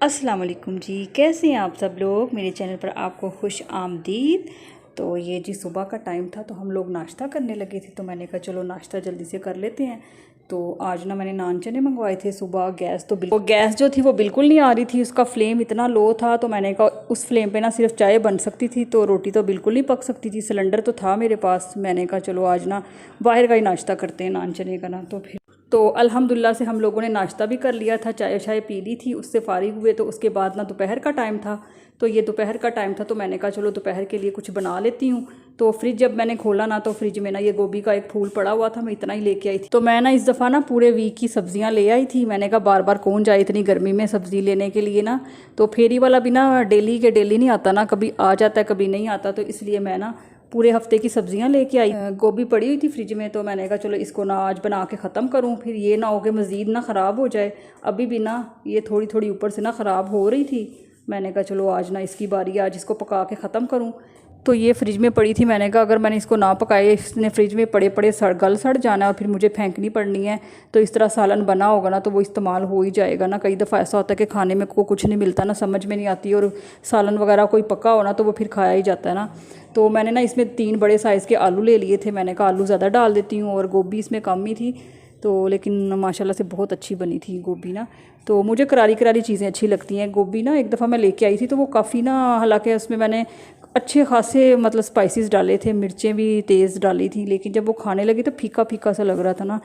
अस्सलाम वालेकुम जी, कैसे हैं आप सब लोग। मेरे चैनल पर आपको खुश आमदीद। तो ये जी सुबह का टाइम था तो हम लोग नाश्ता करने लगे थे, तो मैंने कहा चलो नाश्ता जल्दी से कर लेते हैं। तो आज ना मैंने नान चने मंगवाए थे सुबह। गैस जो थी वो बिल्कुल नहीं आ रही थी, उसका फ्लेम इतना लो था। तो मैंने कहा उस फ्लेम पे ना सिर्फ चाय बन सकती थी, तो रोटी तो बिल्कुल नहीं पक सकती थी। सिलेंडर तो था मेरे पास, मैंने कहा चलो आज ना बाहर का ही नाश्ता करते हैं नान चने का ना। तो अल्हम्दुलिल्लाह से हम लोगों ने नाश्ता भी कर लिया था, चाय शाय पी ली थी, उससे फारिग हुए। तो उसके बाद ना दोपहर का टाइम था, तो ये दोपहर का टाइम था तो मैंने कहा चलो दोपहर के लिए कुछ बना लेती हूँ। तो फ्रिज जब मैंने खोला ना, तो फ्रिज में ना ये गोभी का एक फूल पड़ा हुआ था, मैं इतना ही लेके आई थी। तो मैं ना इस दफ़ा ना पूरे वीक की सब्जियां ले आई थी। मैंने कहा बार बार कौन जाए इतनी गर्मी में सब्ज़ी लेने के लिए ना। तो फेरी वाला भी ना डेली के डेली नहीं आता ना, कभी आ जाता है कभी नहीं आता। तो इसलिए मैं ना पूरे हफ्ते की सब्जियां लेके आई। गोभी पड़ी हुई थी फ्रिज में, तो मैंने कहा चलो इसको ना आज बना के ख़त्म करूं, फिर ये ना हो कि मज़ीद ना ख़राब हो जाए। अभी भी ना ये थोड़ी थोड़ी ऊपर से ना ख़राब हो रही थी। मैंने कहा चलो आज ना इसकी बारी, आज इसको पका के ख़त्म करूं। तो ये फ्रिज में पड़ी थी, मैंने कहा अगर मैंने इसको ना पकाए, इसने फ्रिज में पड़े पड़े सड़ जाना और फिर मुझे फेंकनी पड़नी है। तो इस तरह सालन बना होगा ना तो वो इस्तेमाल हो ही जाएगा ना। कई दफ़ा ऐसा होता है कि खाने में को कुछ नहीं मिलता ना, समझ में नहीं आती, और सालन वगैरह कोई पका हो ना तो वो फिर खाया ही जाता है ना। तो मैंने ना इसमें 3 बड़े साइज़ के आलू ले लिए थे। मैंने कहा आलू ज़्यादा डाल देती हूँ, और गोभी इसमें कम ही थी। तो लेकिन माशाल्लाह से बहुत अच्छी बनी थी गोभी ना। तो मुझे करारी करारी चीज़ें अच्छी लगती हैं। गोभी ना एक दफ़ा मैं लेके आई थी तो वो काफ़ी ना, हालांकि उसमें मैंने अच्छे खासे मतलब स्पाइसेस डाले थे, मिर्चें भी तेज़ डाली थी, लेकिन जब वो खाने लगी तो फीका फीका सा लग रहा था ना।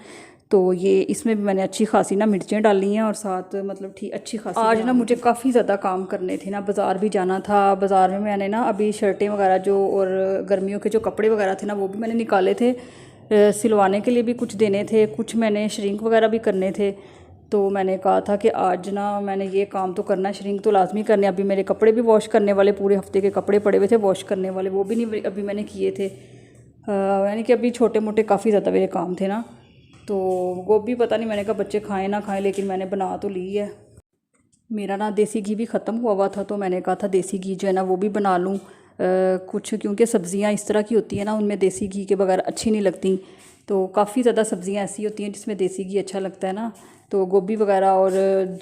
तो ये इसमें भी मैंने अच्छी खासी ना मिर्चें डाली हैं, और साथ मतलब ठीक अच्छी खासी। आज ना मुझे काफ़ी ज़्यादा काम करने थे ना, बाज़ार भी जाना था। बाज़ार में मैंने ना अभी शर्टें वगैरह जो, और गर्मियों के जो कपड़े वगैरह थे ना वो भी मैंने निकाले थे। सिलवाने के लिए भी कुछ देने थे, कुछ मैंने श्रिंक वगैरह भी करने थे। तो मैंने कहा था कि आज ना मैंने ये काम तो करना है, श्रिंक तो लाजमी करने। अभी मेरे कपड़े भी वॉश करने वाले, पूरे हफ्ते के कपड़े पड़े हुए थे वॉश करने वाले, वो भी नहीं अभी मैंने किए थे। यानी कि अभी छोटे मोटे काफ़ी ज़्यादा मेरे काम थे ना। तो गोभी पता नहीं, मैंने कहा बच्चे खाएं ना खाएं, लेकिन मैंने बना तो ली है। मेरा ना देसी घी भी ख़त्म हुआ था, तो मैंने कहा था देसी घी जो है ना वो भी बना लूँ कुछ, क्योंकि सब्ज़ियाँ इस तरह की होती हैं ना, उनमें देसी घी के बगैर अच्छी नहीं लगती। तो काफ़ी ज़्यादा सब्ज़ियाँ ऐसी होती हैं जिसमें देसी घी अच्छा लगता है ना। तो गोभी वगैरह, और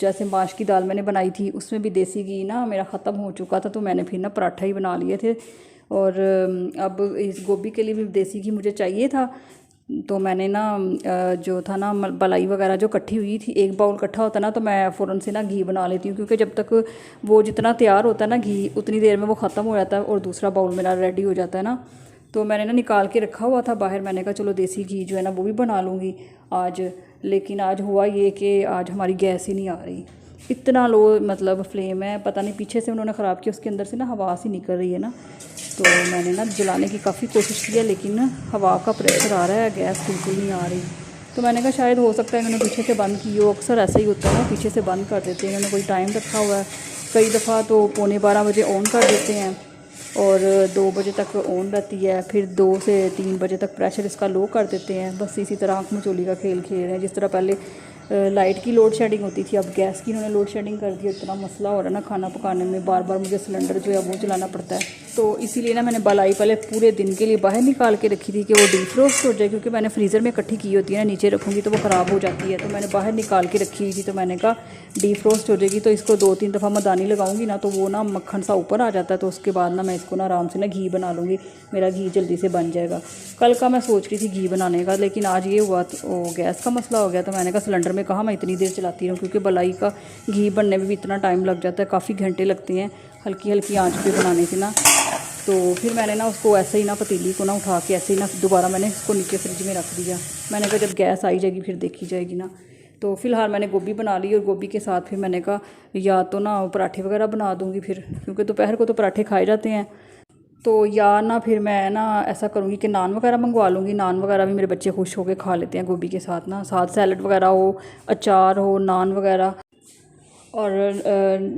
जैसे माश की दाल मैंने बनाई थी उसमें भी देसी घी ना मेरा ख़त्म हो चुका था, तो मैंने फिर ना पराठा ही बना लिए थे। और अब इस गोभी के लिए भी देसी घी मुझे चाहिए था। तो मैंने ना जो था ना मलाई वगैरह जो इकट्ठी हुई थी, एक बाउल इकट्ठा होता ना, तो मैं फ़ौरन से ना घी बना लेती हूँ, क्योंकि जब तक वो जितना तैयार होता है ना घी, उतनी देर में वो ख़त्म हो जाता है और दूसरा बाउल मेरा रेडी हो जाता है ना। तो मैंने ना निकाल के रखा हुआ था बाहर। मैंने कहा चलो देसी घी जो है ना वो भी बना लूँगी आज। लेकिन आज हुआ ये कि आज हमारी गैस ही नहीं आ रही, इतना लो मतलब फ्लेम है, पता नहीं पीछे से उन्होंने ख़राब किया, उसके अंदर से ना हवा सी निकल रही है ना। तो मैंने ना जलाने की काफ़ी कोशिश की है, लेकिन हवा का प्रेशर आ रहा है, गैस बिल्कुल नहीं आ रही। तो मैंने कहा शायद हो सकता है इन्होंने पीछे से बंद की हो, अक्सर ऐसा ही होता है ना, पीछे से बंद कर देते हैं, इन्होंने कोई टाइम रखा हुआ है। कई दफ़ा तो 11:45 बजे ऑन कर देते हैं और 2 बजे तक ऑन रहती है, फिर 2 से 3 बजे तक प्रेशर इसका लो कर देते हैं। बस इसी तरह आँख मचोली का खेल खेल रहे हैं। जिस तरह पहले लाइट की लोड शेडिंग होती थी, अब गैस की इन्होंने लोड शेडिंग कर दी। इतना मसला हो रहा है ना खाना पकाने में, बार बार मुझे सिलेंडर जो है वो चलाना पड़ता है। तो इसीलिए ना मैंने बलाई पहले पूरे दिन के लिए बाहर निकाल के रखी थी कि वो डीफ्रोस्ट हो जाए, क्योंकि मैंने फ्रीज़र में इकट्ठी की होती है ना, नीचे रखूँगी तो वो ख़राब हो जाती है। तो मैंने बाहर निकाल के रखी हुई थी, तो मैंने कहा डीफ्रोस्ट हो जाएगी तो इसको 2-3 दफ़ा मदानी लगाऊंगी ना, तो वो ना मक्खन सा ऊपर आ जाता है। तो उसके बाद ना मैं इसको ना आराम से ना घी बना लूँगी, मेरा घी जल्दी से बन जाएगा। कल का मैं सोच रही थी घी बनाने का, लेकिन आज ये हुआ तो गैस का मसला हो गया। तो मैंने कहा सिलेंडर में कहाँ मैं इतनी देर चलाती रहूँ, क्योंकि बलाई का घी बनने में भी इतना टाइम लग जाता है, काफ़ी घंटे लगते हैं हल्की हल्की आंच पे बनाने से ना। तो फिर मैंने ना उसको ऐसे ही ना पतीली को ना उठा के ऐसे ही ना दोबारा मैंने इसको नीचे फ्रिज में रख दिया। मैंने कहा जब गैस आई जाएगी फिर देखी जाएगी ना। तो फ़िलहाल मैंने गोभी बना ली, और गोभी के साथ फिर मैंने कहा या तो ना पराठे वगैरह बना दूँगी फिर, क्योंकि दोपहर को तो पराठे खाए जाते हैं। तो या ना फिर मैं ना ऐसा करूँगी कि नान वगैरह मंगवा लूँगी। नान वगैरह भी मेरे बच्चे खुश होकर खा लेते हैं गोभी के साथ ना, साथ सैलड वगैरह हो, अचार हो, नान वगैरह। और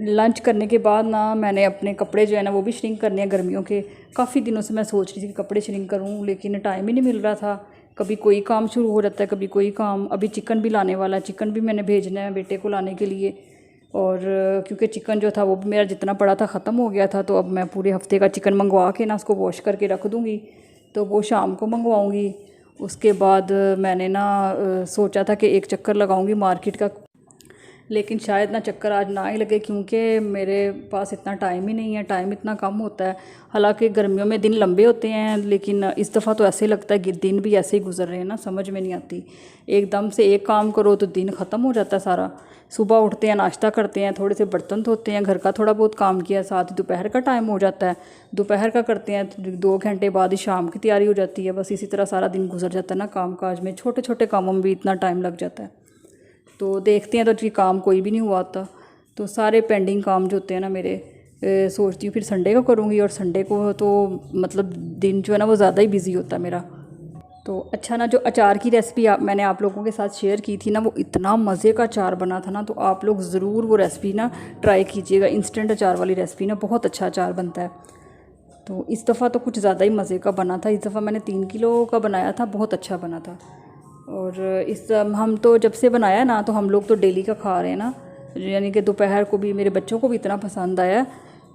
लंच करने के बाद ना मैंने अपने कपड़े जो है ना वो भी श्रिंक करने हैं गर्मियों के। काफ़ी दिनों से मैं सोच रही थी कि कपड़े श्रिंक करूं, लेकिन टाइम ही नहीं मिल रहा था। कभी कोई काम शुरू हो जाता है, कभी कोई काम। अभी चिकन भी लाने वाला है, चिकन भी मैंने भेजना है बेटे को लाने के लिए। और क्योंकि चिकन जो था वो भी मेरा जितना पड़ा था ख़त्म हो गया था, तो अब मैं पूरे हफ्ते का चिकन मंगवा के ना उसको वॉश करके रख दूँगी, तो वो शाम को मंगवाऊँगी। उसके बाद मैंने ना सोचा था कि एक चक्कर लगाऊँगी मार्केट का। लेकिन शायद ना चक्कर आज ना ही लगे, क्योंकि मेरे पास इतना टाइम ही नहीं है, टाइम इतना कम होता है। हालांकि गर्मियों में दिन लंबे होते हैं, लेकिन इस दफ़ा तो ऐसे लगता है कि दिन भी ऐसे ही गुजर रहे हैं ना, समझ में नहीं आती। एकदम से एक काम करो तो दिन ख़त्म हो जाता है सारा। सुबह उठते हैं, नाश्ता करते हैं, थोड़े से बर्तन धोते हैं, घर का थोड़ा बहुत काम किया, साथ ही दोपहर का टाइम हो जाता है, दोपहर का करते हैं, 2 घंटे बाद ही शाम की तैयारी हो जाती है। बस इसी तरह सारा दिन गुजर जाता है ना काम काज में, छोटे छोटे कामों में भी इतना टाइम लग जाता है। तो देखते हैं तो जी काम कोई भी नहीं हुआ होता। तो सारे पेंडिंग काम जो होते हैं ना मेरे, सोचती हूँ फिर संडे को करूँगी, और संडे को तो मतलब दिन जो है ना वो ज़्यादा ही बिज़ी होता है मेरा। तो अच्छा ना, जो अचार की रेसिपी मैंने आप लोगों के साथ शेयर की थी ना, वो इतना मज़े का अचार बना था ना, तो आप लोग ज़रूर वो रेसिपी ना ट्राई कीजिएगा। इंस्टेंट अचार वाली रेसिपी ना, बहुत अच्छा अचार बनता है। तो इस दफ़ा तो कुछ ज़्यादा ही मज़े का बना था। इस दफ़ा मैंने 3 किलो का बनाया था, बहुत अच्छा बना था। और हम तो जब से बनाया ना, तो हम लोग तो डेली का खा रहे हैं ना, यानी कि दोपहर को भी मेरे बच्चों को भी इतना पसंद आया।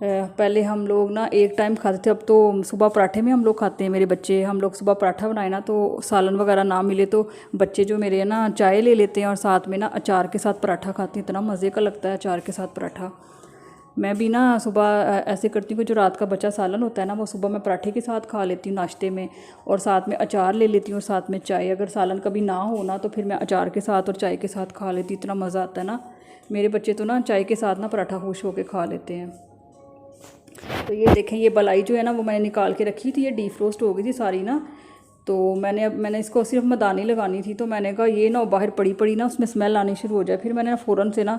पहले हम लोग ना एक टाइम खाते थे, अब तो सुबह पराठे में हम लोग खाते हैं मेरे बच्चे। हम लोग सुबह पराठा बनाए ना, तो सालन वगैरह ना मिले तो बच्चे जो मेरे ना चाय ले लेते हैं और साथ में ना अचार के साथ पराठा खाते हैं। इतना मज़े का लगता है अचार के साथ पराठा। मैं भी ना सुबह ऐसे करती हूँ कि जो रात का बचा सालन होता है ना, वो सुबह मैं पराठे के साथ खा लेती हूँ नाश्ते में, और साथ में अचार ले लेती हूँ, और साथ में चाय। अगर सालन कभी ना हो ना, तो फिर मैं अचार के साथ और चाय के साथ खा लेती हूँ। इतना मज़ा आता है ना। मेरे बच्चे तो ना चाय के साथ ना पराठा खुश होकर खा लेते हैं। तो ये देखें, ये बलाई जो है ना, वो मैंने निकाल के रखी थी, ये डीफ्रोस्ट हो गई थी सारी ना। तो मैंने इसको सिर्फ मदानी लगानी थी, तो मैंने कहा ये ना बाहर पड़ी पड़ी ना उसमें स्मेल आनी शुरू हो जाए। फिर मैंने ना फ़ौरन से ना,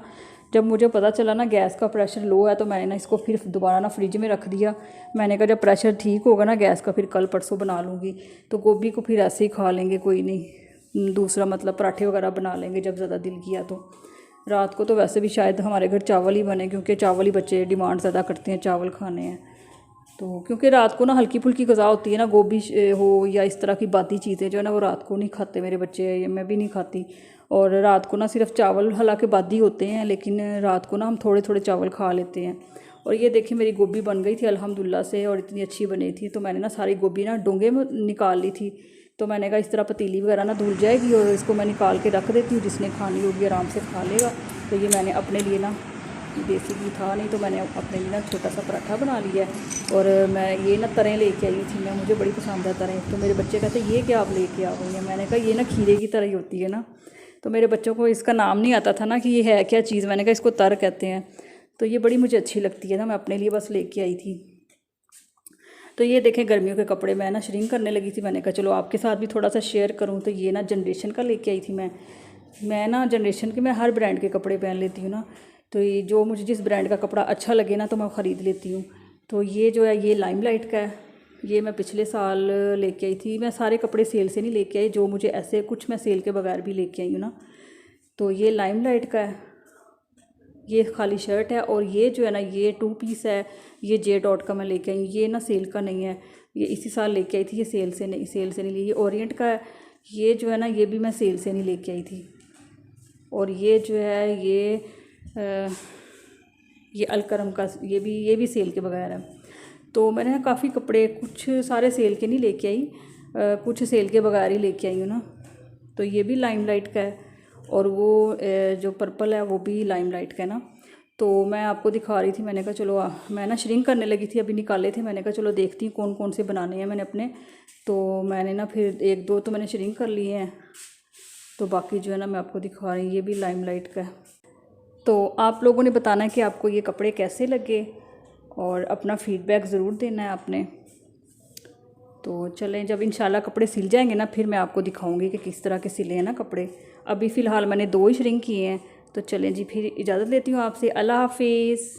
जब मुझे पता चला ना गैस का प्रेशर लो है, तो मैंने ना इसको फिर दोबारा ना फ्रिज में रख दिया। मैंने कहा जब प्रेशर ठीक होगा ना गैस का, फिर कल परसों बना लूँगी। तो गोभी को फिर ऐसे ही खा लेंगे, कोई नहीं, दूसरा मतलब पराठे वगैरह बना लेंगे जब ज़्यादा दिल किया तो। रात को तो वैसे भी शायद हमारे घर चावल ही बने, क्योंकि चावल ही बच्चे डिमांड ज़्यादा करते हैं, चावल खाने हैं। तो क्योंकि रात को ना हल्की फुल्की ग़िज़ा होती है ना, गोभी हो या इस तरह की बाती चीज़ें जो है ना, वो रात को नहीं खाते मेरे बच्चे, मैं भी नहीं खाती। और रात को ना सिर्फ चावल, हालांकि बादी होते हैं, लेकिन रात को ना हम थोड़े थोड़े चावल खा लेते हैं। और ये देखिए मेरी गोभी बन गई थी अल्हम्दुलिल्लाह से, और इतनी अच्छी बनी थी। तो मैंने ना सारी गोभी ना डोंगे में निकाल ली थी। तो मैंने कहा इस तरह पतीली वगैरह ना धुल जाएगी, और इसको मैं निकाल के रख देती हूँ, जिसने खानी होगी आराम से खा लेगा। तो ये मैंने अपने लिए ना, देसी घी था नहीं, तो मैंने अपने लिए ना छोटा सा पराठा बना लिया है। और मैं ये ना तरह लेके आई थी, मैं मुझे बड़ी पसंद है तरह। तो मेरे बच्चे कहते ये क्या आप लेके आ गई हैं। मैंने कहा ये ना खीरे की तरह ही होती है ना। तो मेरे बच्चों को इसका नाम नहीं आता था ना कि ये है क्या चीज़। मैंने कहा इसको तर कहते हैं। तो ये बड़ी मुझे अच्छी लगती है ना, मैं अपने लिए बस लेके आई थी। तो ये देखें गर्मियों के कपड़े मैं ना श्रिंक करने लगी थी। मैंने कहा चलो आपके साथ भी थोड़ा सा शेयर करूँ। तो ये ना जनरेशन का लेके आई थी मैं ना जनरेशन के, मैं हर ब्रांड के कपड़े पहन लेती हूँ ना। तो ये जो मुझे जिस ब्रांड का कपड़ा अच्छा लगे ना, तो मैं ख़रीद लेती हूँ। तो ये जो है ये लाइमलाइट का है, ये मैं पिछले साल लेके आई थी। मैं सारे कपड़े सेल से नहीं लेके आई, जो मुझे ऐसे कुछ मैं सेल के बगैर भी लेके आई हूँ ना। तो ये लाइमलाइट का है, ये खाली शर्ट है। और ये जो है ना ये 2 पीस है, ये जे डॉट का मैं लेके आई हूँ। ये ना सेल का नहीं है, ये इसी साल लेके आई थी, ये सेल से नहीं ली। ये ओरिएंट का है, ये जो है ना ये भी मैं सेल से नहीं लेके आई थी। और ये जो है ये अलकरम का, ये भी सेल के बगैर है। तो मैंने ना काफ़ी कपड़े, कुछ सारे सेल के नहीं लेके आई, कुछ सेल के बगैर ही लेके आई हूँ ना। तो ये भी लाइमलाइट का है, और वो जो पर्पल है वो भी लाइमलाइट का है ना। तो मैं आपको दिखा रही थी, मैंने कहा चलो मैं ना श्रिंक करने लगी थी, अभी निकाले थे। मैंने कहा चलो देखती हूँ कौन कौन से बनाने हैं मैंने अपने। तो मैंने ना फिर 1-2 तो मैंने श्रिंक कर लिए हैं, तो बाकी जो है ना मैं आपको दिखा रही हूँ। ये भी लाइमलाइट का है। तो आप लोगों ने बताना है कि आपको ये कपड़े कैसे लगे, और अपना फ़ीडबैक ज़रूर देना है आपने। तो चलें, जब इंशाल्लाह कपड़े सिल जाएंगे ना, फिर मैं आपको दिखाऊंगी कि किस तरह के सिले हैं ना कपड़े। अभी फ़िलहाल मैंने 2 ही श्रिंक किए हैं। तो चलें जी, फिर इजाज़त लेती हूँ आपसे। अल्लाह हाफिज़।